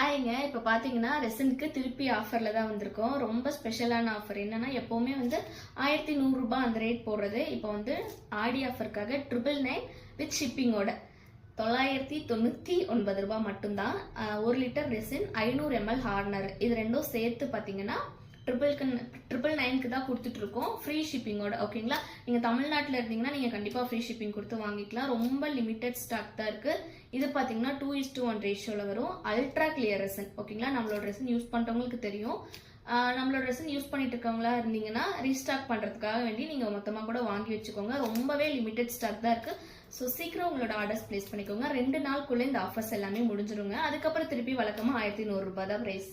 ஹாய்ங்க, இப்போ பார்த்தீங்கன்னா ரெசனுக்கு திருப்பி ஆஃபரில் தான் வந்திருக்கோம். ரொம்ப ஸ்பெஷலான ஆஃபர் என்னன்னா, எப்போவுமே வந்து 1100 ரூபாய் அந்த ரேட் போடுறது. இப்போ வந்து ஆடி ஆஃபருக்காக 999 வித் ஷிப்பிங்கோட 999 ரூபாய் மட்டும்தான். 1 லிட்டர் ரெசின், 500 ml ஹார்னர், இது ரெண்டும் சேர்த்து பார்த்தீங்கன்னா 999 தான் கொடுத்துட்டு இருக்கோம், ஃப்ரீ ஷிப்பிங்கோட. ஓகேங்களா? நீங்க தமிழ்நாட்டில் இருந்தீங்கன்னா நீங்க கண்டிப்பா ஃப்ரீ ஷிப்பிங் கொடுத்து வாங்கிக்கலாம். ரொம்ப லிமிடெட் ஸ்டாக் தான் இருக்கு. இது பாத்தீங்கன்னா 2:1 ரேஷியோல வரும். Ultra clear resin. ஓகேங்களா? நம்மளோட ரெசன் யூஸ் பண்றவங்களுக்கு தெரியும். நம்மளோட ரெசன் யூஸ் பண்ணிட்டு இருக்கவங்களா இருந்தீங்கன்னா ரீஸ்டாக் பண்றதுக்காக வேண்டி நீங்க மொத்தமா கூட வாங்கி வச்சுக்கோங்க. ரொம்பவே லிமிடெட் ஸ்டாக் தான் இருக்கு. ஸோ சீக்கிரம் உங்களோட ஆர்டர்ஸ் பிளேஸ் பண்ணிக்கோங்க. 2 நாளுக்குள்ள இந்த ஆஃபர்ஸ் எல்லாமே முடிஞ்சிருங்க. அதுக்கப்புறம் திருப்பி வழக்கமா 1100 ரூபாய் தான் பிரைஸ்.